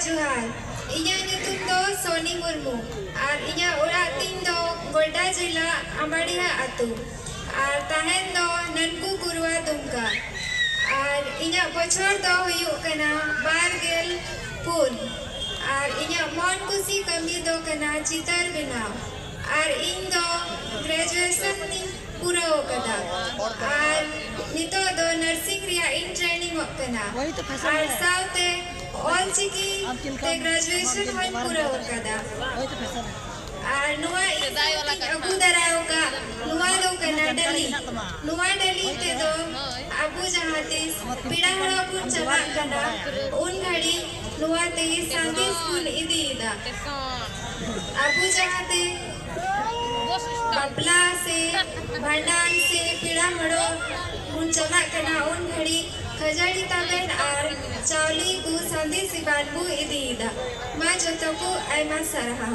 जुहार इया नितुम दो सोनी मुर्मू और इया ओरा तीन दो गोड्डा जिला आंबाड़िया आतु और ताहेन दो ननकू कुरुआ दुमका और इया बछर दो हुयु कना बारगेल पुन और इया मन कुसी कमी दो कना चितर बनाव और इन दो ग्रेजुएशन पूरा कदा और नितो दो नर्सिंग रिया इन ट्रेनिंग कना और साउते ऑल चिकी ते ग्रेजुएशन होय पूरा कदा और नुआ अबू दराव का नुआ दो कना दिल्ली ते दो अबू जहातीस पिड़ा हड़ा पुन चला कना उन घड़ी नुआ ते सांगी स्कूल इदीदा अबू जहाते बबला से भंडान से पिड़ा हड़ो उन चला कना उन घड़ी खजाड़ी ताबेन और चावली गु संदी सिबानबू इदीदा मा जोतो को आयमा सरहा